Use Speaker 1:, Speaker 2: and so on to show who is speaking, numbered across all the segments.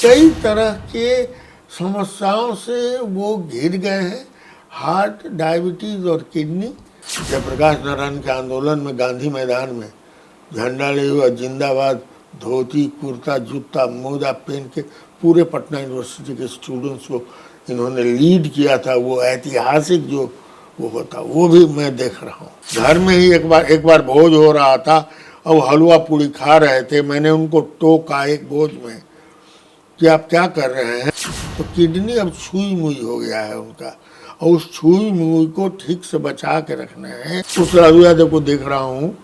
Speaker 1: कई तरह के समस्याओं से वो घिर गए हैं। हार्ट, डायबिटीज और किडनी। जयप्रकाश नारायण के आंदोलन में गांधी मैदान में झंडा ले हुआ जिंदाबाद, धोती, कुर्ता, जूता, मोजा पहन के पूरे पटना यूनिवर्सिटी के स्टूडेंट्स को इन्होंने लीड किया था। वो ऐतिहासिक जो वो होता वो भी मैं देख रहा हूँ। घर में ही एक बार भोज हो रहा था और हलवा पूड़ी खा रहे थे। मैंने उनको टोका एक भोज में कि आप क्या कर रहे हैं, तो किडनी अब छुई मुई हो गया है उनका, और उस छुई मुई को ठीक से बचा के रखना है। उस लालू यादव को देख रहा हूँ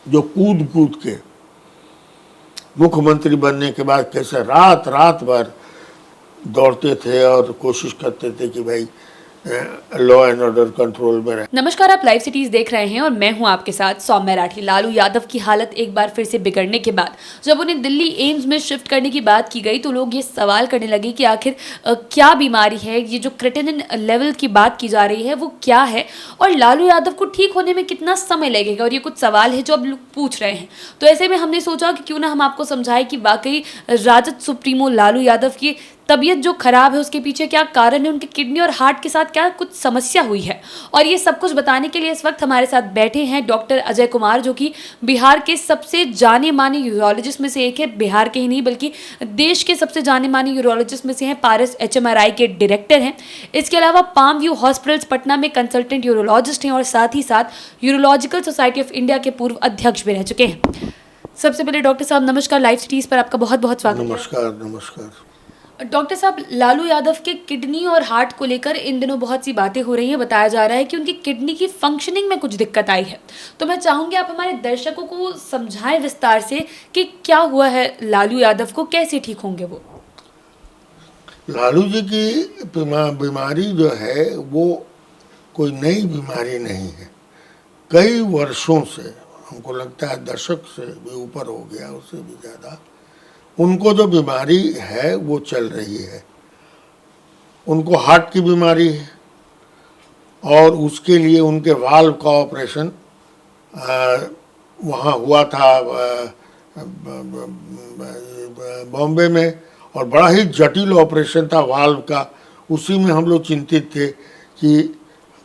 Speaker 1: जो कूद कूद के मुख्यमंत्री बनने के बाद कैसे रात रात भर दौड़ते थे और कोशिश करते थे कि भाई लॉ एंड ऑर्डर कंट्रोल में रहे।
Speaker 2: नमस्कार, आप लाइव सिटीज देख रहे हैं और मैं हूं आपके साथ सौम्या राठी। लालू यादव की हालत एक बार फिर से बिगड़ने के बाद जब उन्हें दिल्ली एम्स में शिफ्ट करने की बात की गई तो लोग ये सवाल करने लगे कि आखिर क्या बीमारी है, ये जो क्रिटिनिन लेवल की बात की जा रही है वो क्या है और लालू यादव को ठीक होने में कितना समय लगेगा। और ये कुछ सवाल है जो अब लोग पूछ रहे हैं। तो ऐसे में हमने सोचा कि क्यों ना हम आपको समझाएं कि वाकई राजद सुप्रीमो लालू यादव की तबीयत जो खराब है उसके पीछे क्या कारण है, उनके किडनी और हार्ट के साथ क्या कुछ समस्या हुई है। और ये सब कुछ बताने के लिए इस वक्त हमारे साथ बैठे हैं डॉक्टर अजय कुमार, जो कि बिहार के सबसे जाने माने यूरोलॉजिस्ट में से एक है। बिहार के ही नहीं बल्कि देश के सबसे जाने माने यूरोलॉजिस्ट में से हैं। पारस HMRI के डायरेक्टर हैं। इसके अलावा पाम व्यू हॉस्पिटल्स पटना में कंसल्टेंट यूरोलॉजिस्ट हैं और साथ ही साथ यूरोलॉजिकल सोसाइटी ऑफ इंडिया के पूर्व अध्यक्ष भी रह चुके हैं। सबसे पहले डॉक्टर साहब नमस्कार, लाइव सिटीज पर आपका बहुत बहुत स्वागत है।
Speaker 1: नमस्कार। नमस्कार
Speaker 2: डॉक्टर साहब, लालू यादव के किडनी और हार्ट को लेकर इन दिनों बहुत सी बातें हो रही हैं। बताया जा रहा है कि उनकी किडनी की फंक्शनिंग में कुछ दिक्कत आई है। तो मैं चाहूंगी आप हमारे दर्शकों को समझाएं विस्तार से कि क्या हुआ है लालू यादव को, कैसे ठीक होंगे वो।
Speaker 1: लालू जी की बीमारी जो है वो कोई नई बीमारी नहीं है। कई वर्षों से, हमको लगता है दशक से भी ऊपर हो गया, उससे भी ज़्यादा, उनको जो बीमारी है वो चल रही है। उनको हार्ट की बीमारी है और उसके लिए उनके वाल्व का ऑपरेशन वहाँ हुआ था बॉम्बे में, और बड़ा ही जटिल ऑपरेशन था वाल्व का। उसी में हम लोग चिंतित थे कि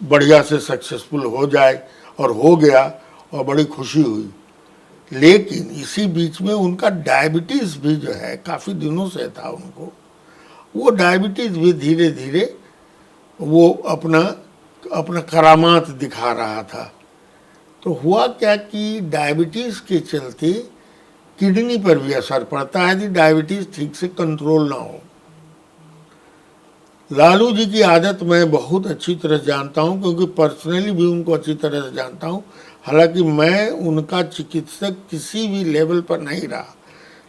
Speaker 1: बढ़िया से सक्सेसफुल हो जाए, और हो गया और बड़ी खुशी हुई। लेकिन इसी बीच में उनका डायबिटीज़ भी जो है काफ़ी दिनों से था उनको, वो डायबिटीज़ भी धीरे धीरे वो अपना करामात दिखा रहा था। तो हुआ क्या कि डायबिटीज़ के चलते किडनी पर भी असर पड़ता है यदि डायबिटीज़ ठीक से कंट्रोल ना हो। लालू जी की आदत मैं बहुत अच्छी तरह जानता हूँ, क्योंकि पर्सनली भी उनको अच्छी तरह से जानता हूँ। हालांकि मैं उनका चिकित्सक किसी भी लेवल पर नहीं रहा,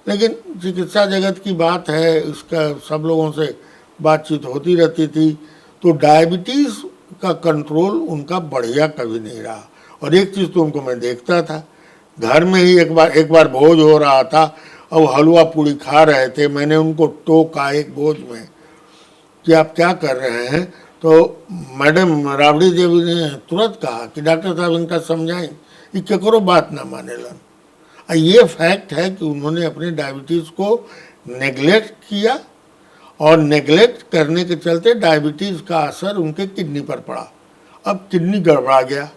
Speaker 1: लेकिन चिकित्सा जगत की बात है, इसका सब लोगों से बातचीत होती रहती थी। तो डायबिटीज़ का कंट्रोल उनका बढ़िया कभी नहीं रहा। और एक चीज़ तो उनको मैं देखता था, घर में ही एक बार भोज हो रहा था और हलवा पूड़ी खा रहे थे। मैंने उनको टोका एक भोज में कि आप क्या कर रहे हैं, तो मैडम राबड़ी देवी ने तुरंत कहा कि डॉक्टर साहब इनका समझाएं, ये केकरो बात ना माने लन। ये फैक्ट है कि उन्होंने अपने डायबिटीज़ को नेग्लेक्ट किया, और नेग्लेक्ट करने के चलते डायबिटीज़ का असर उनके किडनी पर पड़ा। अब किडनी गड़बड़ा गया,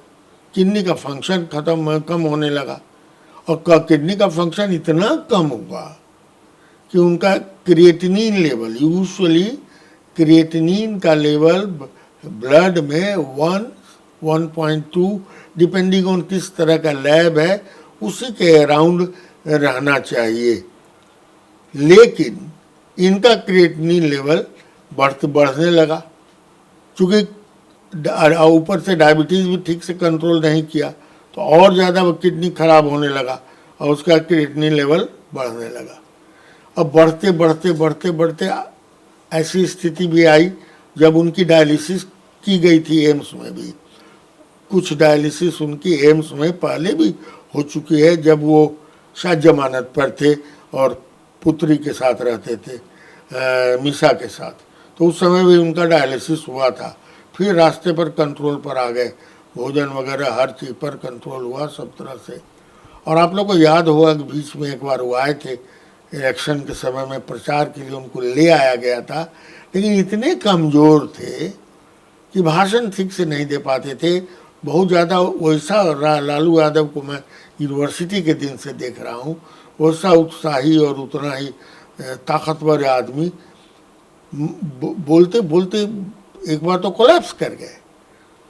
Speaker 1: किडनी का फंक्शन कम होने लगा, और किडनी का फंक्शन इतना कम हुआ कि उनका क्रिएटिनिन लेवल, यूजुअली क्रिएटिनिन का लेवल ब्लड में 1.2 डिपेंडिंग ऑन किस तरह का लैब है उसी के अराउंड रहना चाहिए। लेकिन इनका क्रिएटिनिन लेवल बढ़ने लगा, चूँकि ऊपर से डायबिटीज़ भी ठीक से कंट्रोल नहीं किया, तो और ज़्यादा वो किडनी खराब होने लगा और उसका क्रिएटिनिन लेवल बढ़ने लगा। अब बढ़ते बढ़ते बढ़ते बढ़ते ऐसी स्थिति भी आई जब उनकी डायलिसिस की गई थी एम्स में भी। कुछ डायलिसिस उनकी एम्स में पहले भी हो चुकी है, जब वो शायद जमानत पर थे और पुत्री के साथ रहते थे, मीसा के साथ। तो उस समय भी उनका डायलिसिस हुआ था। फिर रास्ते पर कंट्रोल पर आ गए, भोजन वगैरह हर चीज़ पर कंट्रोल हुआ सब तरह से। और आप लोग को याद होगा कि बीच में एक बार वो आए थे इलेक्शन के समय में प्रचार के लिए उनको ले आया गया था, लेकिन इतने कमज़ोर थे कि भाषण ठीक से नहीं दे पाते थे। बहुत ज़्यादा वैसा लालू यादव को मैं यूनिवर्सिटी के दिन से देख रहा हूँ, वैसा उत्साही और उतना ही ताकतवर आदमी बोलते बोलते एक बार तो कोलैप्स कर गए।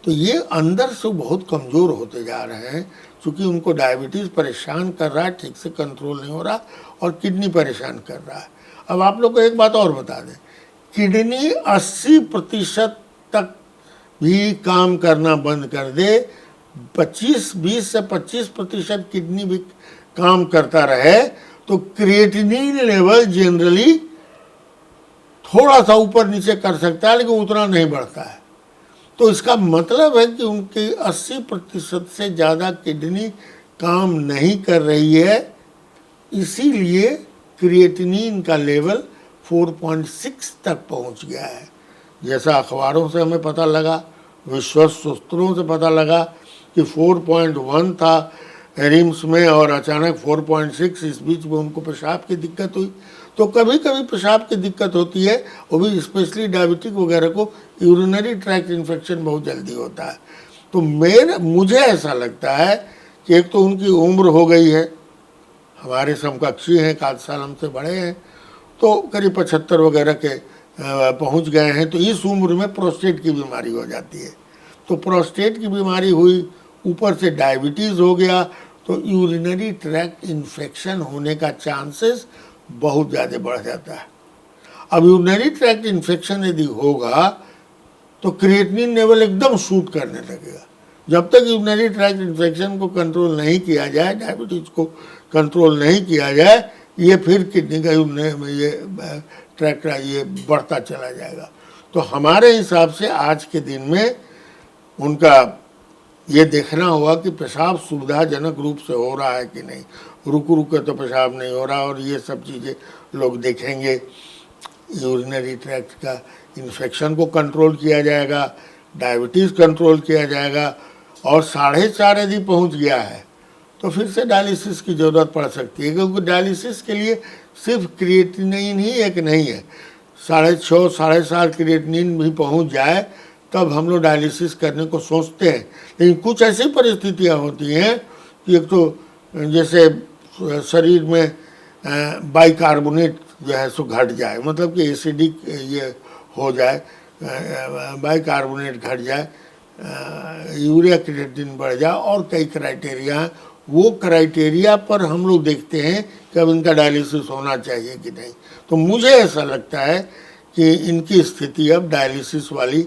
Speaker 1: तो ये अंदर से बहुत कमज़ोर होते जा रहे हैं, क्योंकि उनको डायबिटीज़ परेशान कर रहा है, ठीक से कंट्रोल नहीं हो रहा, और किडनी परेशान कर रहा है। अब आप लोग को एक बात और बता दें, किडनी 80% तक भी काम करना बंद कर दे, 20 से 25% किडनी भी काम करता रहे, तो क्रिएटिनिन लेवल जनरली थोड़ा सा ऊपर नीचे कर सकता है, लेकिन उतना नहीं बढ़ता है। तो इसका मतलब है कि उनकी 80% से ज़्यादा किडनी काम नहीं कर रही है, इसीलिए क्रिएटिनिन का लेवल 4.6 तक पहुंच गया है। जैसा अखबारों से हमें पता लगा, विश्वस्त सूत्रों से पता लगा कि 4.1 था रिम्स में, और अचानक 4.6, इस बीच में उनको पेशाब की दिक्कत हुई। तो कभी कभी पेशाब की दिक्कत होती है, वो भी स्पेशली डायबिटिक वगैरह को यूरिनरी ट्रैक्ट इन्फेक्शन बहुत जल्दी होता है। तो मुझे ऐसा लगता है कि एक तो उनकी उम्र हो गई है, हमारे समकक्षी हैं, 1 साल हमसे बड़े हैं, तो करीब 75 वगैरह के पहुंच गए हैं। तो इस उम्र में प्रोस्टेट की बीमारी हो जाती है। तो प्रोस्टेट की बीमारी हुई, ऊपर से डायबिटीज़ हो गया, तो यूरिनरी ट्रैक्ट इन्फेक्शन होने का चांसेस बहुत ज़्यादा बढ़ जाता है। अब यूरिनरी ट्रैक्ट इन्फेक्शन यदि होगा तो क्रिएटिनिन लेवल एकदम शूट करने लगेगा। जब तक यूरिनरी ट्रैक्ट इन्फेक्शन को कंट्रोल नहीं किया जाए, डायबिटीज़ को कंट्रोल नहीं किया जाए, ये फिर किडनी का ये ट्रैक्ट ये बढ़ता चला जाएगा। तो हमारे हिसाब से आज के दिन में उनका ये देखना होगा कि पेशाब सुविधाजनक रूप से हो रहा है कि नहीं, रुक के तो पेशाब नहीं हो रहा, और ये सब चीज़ें लोग देखेंगे। यूरिनरी ट्रैक्ट का इन्फेक्शन को कंट्रोल किया जाएगा, डायबिटीज़ कंट्रोल किया जाएगा, और 4.5 यदि पहुंच गया है तो फिर से डायलिसिस की ज़रूरत पड़ सकती है, क्योंकि डायलिसिस के लिए सिर्फ क्रिएटिनिन ही एक नहीं है। 6.5 7.5 क्रिएटिनिन भी पहुंच जाए तब हम लोग डायलिसिस करने को सोचते हैं। लेकिन कुछ ऐसी परिस्थितियां होती हैं कि एक तो जैसे शरीर में बाइकार्बोनेट जो है सो घट जाए, मतलब कि एसिडिक ये हो जाए, बाइकार्बोनेट घट जाए, यूरिया क्रिएटिनिन बढ़ जाए, और कई क्राइटेरिया हैं। वो क्राइटेरिया पर हम लोग देखते हैं कि अब इनका डायलिसिस होना चाहिए कि नहीं। तो मुझे ऐसा लगता है कि इनकी स्थिति अब डायलिसिस वाली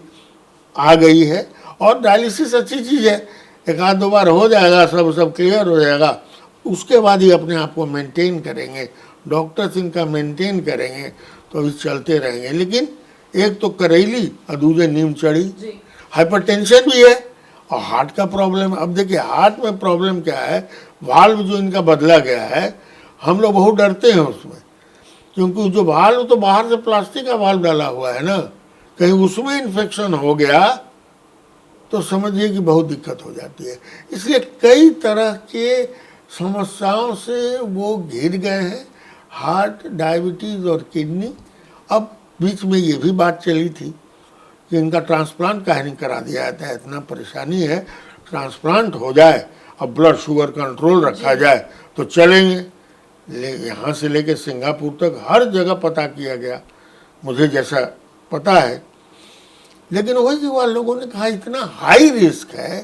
Speaker 1: आ गई है, और डायलिसिस अच्छी चीज़ है, 1-2 बार हो जाएगा, सब क्लियर हो जाएगा, उसके बाद ही अपने आप को मेंटेन करेंगे, डॉक्टर्स इनका मेंटेन करेंगे, तो अभी चलते रहेंगे। लेकिन एक तो करेली और दूसरे नीम चढ़ी, हाइपरटेंशन भी है और हार्ट का प्रॉब्लम। अब देखिए हार्ट में प्रॉब्लम क्या है, वाल्व जो इनका बदला गया है, हम लोग बहुत डरते हैं उसमें, क्योंकि जो वाल्व तो बाहर से प्लास्टिक का वाल्व डाला हुआ है ना, कहीं उसमें इन्फेक्शन हो गया तो समझिए कि बहुत दिक्कत हो जाती है। इसलिए कई तरह के समस्याओं से वो घिर गए हैं, हार्ट, डायबिटीज़ और किडनी। अब बीच में ये भी बात चली थी कि इनका ट्रांसप्लांट काहे नहीं करा दिया जाता है, इतना परेशानी है, ट्रांसप्लांट हो जाए, अब ब्लड शुगर कंट्रोल रखा जाए तो चलेंगे। यहाँ से लेके सिंगापुर तक हर जगह पता किया गया, मुझे जैसा पता है। लेकिन वही वाले लोगों ने कहा इतना हाई रिस्क है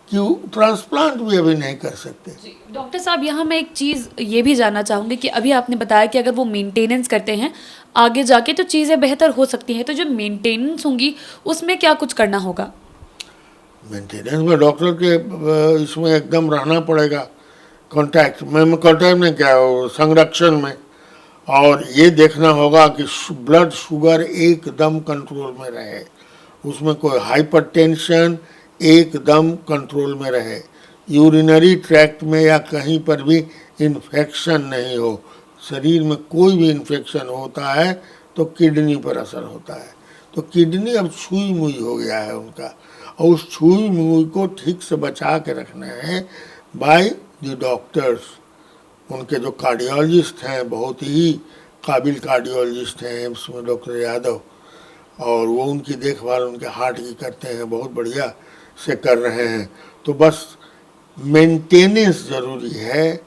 Speaker 1: कि ट्रांसप्लांट भी अभी नहीं कर सकते।
Speaker 2: डॉक्टर साहब, यहाँ मैं एक चीज़ ये भी जानना चाहूँगी कि अभी आपने बताया कि अगर वो मेंटेनेंस करते हैं आगे जाके तो चीज़ें बेहतर हो सकती हैं, तो जो मेंटेनेंस होंगी उसमें क्या कुछ करना होगा?
Speaker 1: मेंटेनेंस में डॉक्टर के इसमें एकदम रहना पड़ेगा, कांटेक्ट में क्या हो, संरक्षण में, और ये देखना होगा कि ब्लड शुगर एकदम कंट्रोल में रहे, उसमें कोई हाइपरटेंशन एकदम कंट्रोल में रहे, यूरिनरी ट्रैक्ट में या कहीं पर भी इन्फेक्शन नहीं हो। शरीर में कोई भी इन्फेक्शन होता है तो किडनी पर असर होता है। तो किडनी अब छुई मुई हो गया है उनका, और उस छुई मुई को ठीक से बचा के रखना है बाय द डॉक्टर्स। उनके जो कार्डियोलॉजिस्ट हैं बहुत ही काबिल कार्डियोलॉजिस्ट हैं एम्स में, डॉक्टर यादव, और वो उनकी देखभाल उनके हार्ट की करते हैं, बहुत बढ़िया से कर रहे हैं। तो बस मेंटेनेंस ज़रूरी है,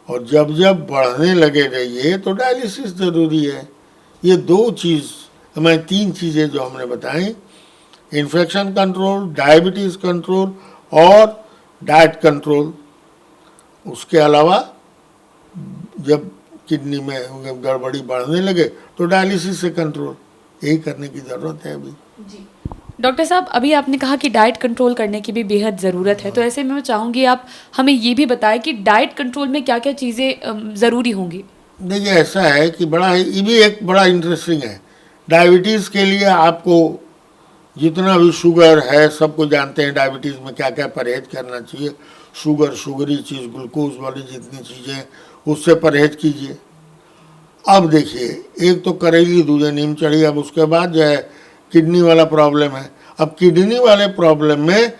Speaker 1: और जब जब बढ़ने लगे रहिए तो डायलिसिस ज़रूरी है। ये दो चीज़, मैं तीन चीज़ें जो हमने बताई, इन्फेक्शन कंट्रोल, डायबिटीज़ कंट्रोल और डाइट कंट्रोल। उसके अलावा जब किडनी में गड़बड़ी बढ़ने लगे तो डायलिसिस से कंट्रोल, यही करने की ज़रूरत है अभी।
Speaker 2: जी डॉक्टर साहब, अभी आपने कहा कि डाइट कंट्रोल करने की भी बेहद ज़रूरत है, तो ऐसे में मैं चाहूँगी आप हमें ये भी बताएं कि डाइट कंट्रोल में क्या क्या चीज़ें ज़रूरी होंगी।
Speaker 1: देखिए ऐसा है कि बड़ा है, ये भी एक बड़ा इंटरेस्टिंग है। डायबिटीज़ के लिए आपको जितना भी शुगर है, सबको जानते हैं डायबिटीज़ में क्या क्या परहेज करना चाहिए। शुगरी चीज़, ग्लूकोज वाली जितनी चीज़ें, उससे परहेज कीजिए। अब देखिए, एक तो करेली दूधे नीम चढ़ी, अब उसके बाद जो है किडनी वाला प्रॉब्लम है। अब किडनी वाले प्रॉब्लम में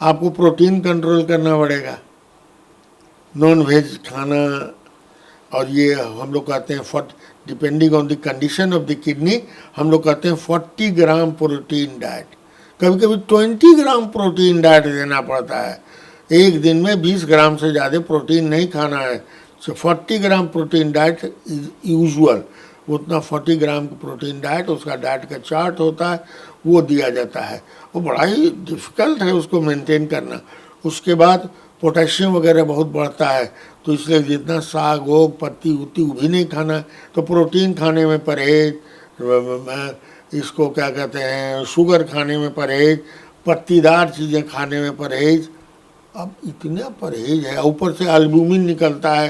Speaker 1: आपको प्रोटीन कंट्रोल करना पड़ेगा, नॉन वेज खाना, और ये हम लोग कहते हैं depending on the condition of the kidney, हम लोग कहते हैं 40 ग्राम प्रोटीन डाइट, कभी कभी 20 ग्राम प्रोटीन डाइट देना पड़ता है। एक दिन में 20 ग्राम से ज़्यादा प्रोटीन नहीं खाना है। सो 40 gram protein diet is usual, उतना 40 ग्राम प्रोटीन डाइट, उसका डाइट का चार्ट होता है, वो दिया जाता है। वो बड़ा ही डिफ़िकल्ट है उसको मेंटेन करना। उसके बाद पोटेशियम वगैरह बहुत बढ़ता है, तो इसलिए जितना साग वोग पत्ती उत्ती वो भी नहीं खाना। तो प्रोटीन खाने में परहेज, इसको क्या कहते हैं, शुगर खाने में परहेज, पत्तीदार चीज़ें खाने में परहेज। अब इतना परहेज है, ऊपर से अल्बुमिन निकलता है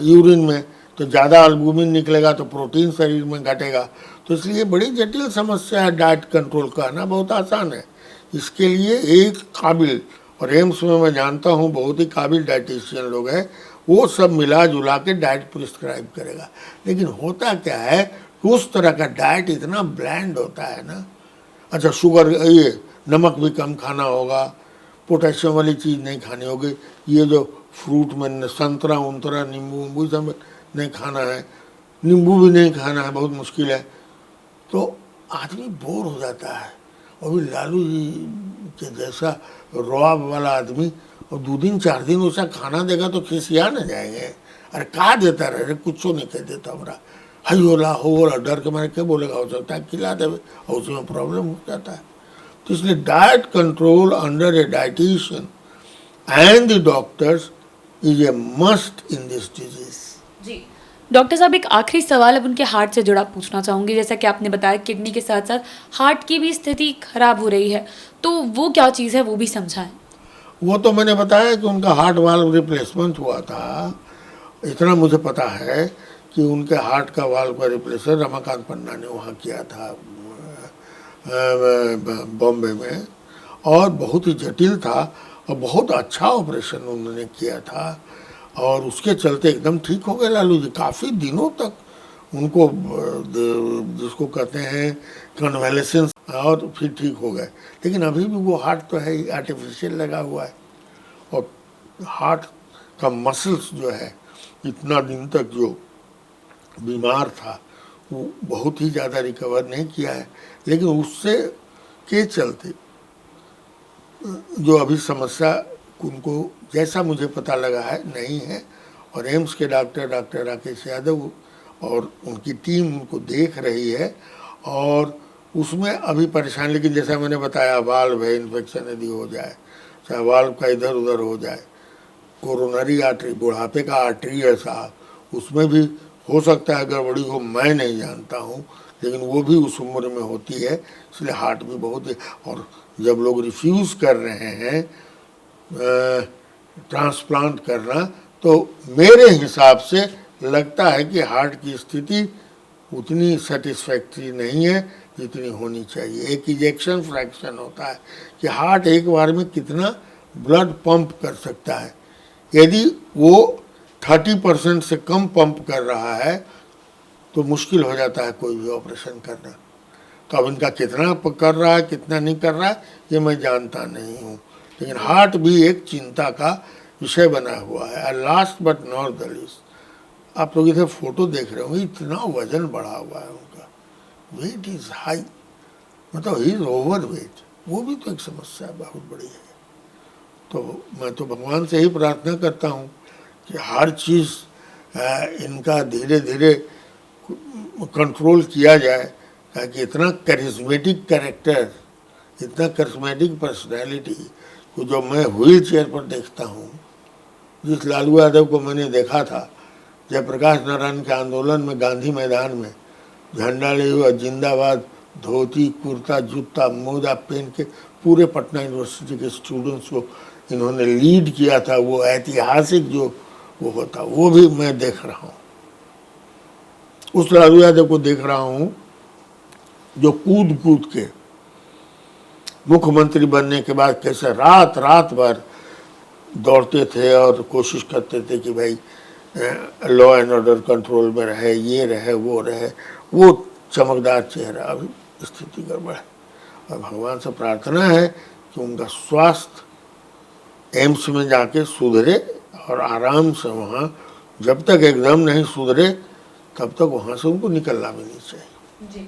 Speaker 1: यूरिन में, तो ज़्यादा अल्बुमिन निकलेगा तो प्रोटीन शरीर में घटेगा। तो इसलिए बड़ी जटिल समस्या है। डाइट कंट्रोल करना बहुत आसान है। इसके लिए एक काबिल, और एम्स में मैं जानता हूँ बहुत ही काबिल डाइटिशियन लोग हैं, वो सब मिला जुला के डाइट प्रिस्क्राइब करेगा। लेकिन होता क्या है, उस तरह का डाइट इतना ब्लैंड होता है ना। अच्छा, शुगर, ये नमक भी कम खाना होगा, पोटेशियम वाली चीज़ नहीं खानी होगी, ये जो फ्रूट में संतरा उंतरा नींबू उम्बू सब नहीं खाना है, नींबू भी नहीं खाना है, बहुत मुश्किल है। तो आदमी बोर हो जाता है। और भी लालू जी के जैसा रौब वाला आदमी और 2 दिन 4 दिन उसका खाना देगा तो खिसिया न जाएंगे। अरे कहा देता रहे, कुछ नहीं कह देता हमारा, हई होला हो होला, डर के मारे क्या बोलेगा, हो सकता है खिला देवे, और उसमें प्रॉब्लम हो जाता है। तो इसलिए diet control under a dietitian and the doctors is a must in this disease.
Speaker 2: जी डॉक्टर साहब, एक आखिरी सवाल अब उनके हार्ट से जुड़ा पूछना चाहूँगी। जैसा कि आपने बताया किडनी के साथ साथ हार्ट की भी स्थिति खराब हो रही है, तो वो क्या चीज़ है वो भी समझाएं।
Speaker 1: वो तो मैंने बताया कि उनका हार्ट वाल्व रिप्लेसमेंट हुआ था। इतना मुझे पता है कि उनके हार्ट का वाल्व का रिप्लेसमेंट रमाकांत पन्ना ने वहाँ किया था बॉम्बे में, और बहुत ही जटिल था और बहुत अच्छा ऑपरेशन उन्होंने किया था, और उसके चलते एकदम ठीक हो गए लालू जी। काफ़ी दिनों तक उनको जिसको कहते हैं कन्वेलेसेंस, और फिर ठीक हो गए। लेकिन अभी भी वो हार्ट तो है ही, आर्टिफिशियल लगा हुआ है, और हार्ट का मसल्स जो है इतना दिन तक जो बीमार था वो बहुत ही ज़्यादा रिकवर नहीं किया है। लेकिन उससे के चलते जो अभी समस्या उनको, जैसा मुझे पता लगा है, नहीं है। और एम्स के डॉक्टर राकेश यादव और उनकी टीम उनको देख रही है, और उसमें अभी परेशानी, लेकिन जैसा मैंने बताया, वाल्व है, इन्फेक्शन यदि हो जाए, चाहे वाल्व का इधर उधर हो जाए, कोरोनरी आर्टरी, बुढ़ापे का आर्टरी है साहब, उसमें भी हो सकता है गड़बड़ी हो, मैं नहीं जानता हूँ, लेकिन वो भी उस उम्र में होती है, इसलिए हार्ट भी बहुत है। और जब लोग रिफ्यूज़ कर रहे हैं ट्रांसप्लांट करना, तो मेरे हिसाब से लगता है कि हार्ट की स्थिति उतनी सेटिस्फैक्ट्री नहीं है जितनी होनी चाहिए। एक इजेक्शन फ्रैक्शन होता है कि हार्ट एक बार में कितना ब्लड पंप कर सकता है। यदि वो 30% से कम पंप कर रहा है तो मुश्किल हो जाता है कोई भी ऑपरेशन करना। तो अब इनका कितना कर रहा है कितना नहीं कर रहा है ये मैं जानता नहीं हूँ, लेकिन हार्ट भी एक चिंता का विषय बना हुआ है। Last but not the least, आप लोग इधर फोटो देख रहे होंगे, इतना वजन बढ़ा हुआ है उनका, वेट इज हाई, मतलब ही इज ओवर वेट, वो भी तो एक समस्या बहुत बड़ी है। तो मैं तो भगवान से ही प्रार्थना करता हूँ कि हर चीज़ इनका धीरे धीरे कंट्रोल किया जाए, ताकि इतना करिश्मेटिक कैरेक्टर, इतना करिश्मेटिक पर्सनैलिटी को जो मैं व्हील चेयर पर देखता हूँ, जिस लालू यादव को मैंने देखा था जयप्रकाश नारायण के आंदोलन में गांधी मैदान में झंडा लिए हुआ, जिंदाबाद, धोती कुर्ता जूता मोजा पहन के पूरे पटना यूनिवर्सिटी के स्टूडेंट्स को इन्होंने लीड किया था, वो ऐतिहासिक जो वो होता, वो भी मैं देख रहा हूँ। उस लालू यादव को देख रहा हूँ जो कूद कूद के मुख्यमंत्री बनने के बाद कैसे रात रात भर दौड़ते थे और कोशिश करते थे कि भाई लॉ एंड ऑर्डर कंट्रोल में रहे, ये रहे, वो चमकदार चेहरा। अभी स्थिति गड़बड़ है और भगवान से प्रार्थना है कि उनका स्वास्थ्य एम्स में जाके सुधरे और आराम से वहाँ, जब तक एकदम नहीं सुधरे तब तक वहाँ से उनको निकलना भी नहीं चाहिए।
Speaker 2: जी।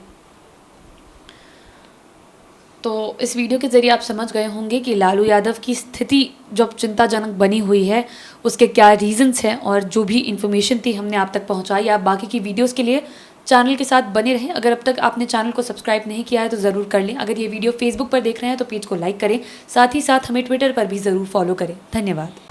Speaker 2: तो इस वीडियो के ज़रिए आप समझ गए होंगे कि लालू यादव की स्थिति जो चिंताजनक बनी हुई है उसके क्या रीज़न्स हैं, और जो भी इन्फॉर्मेशन थी हमने आप तक पहुंचाई। आप बाकी की वीडियोस के लिए चैनल के साथ बने रहें। अगर अब तक आपने चैनल को सब्सक्राइब नहीं किया है तो ज़रूर कर लें। अगर ये वीडियो फेसबुक पर देख रहे हैं तो पेज को लाइक करें, साथ ही साथ हमें ट्विटर पर भी ज़रूर फॉलो करें। धन्यवाद।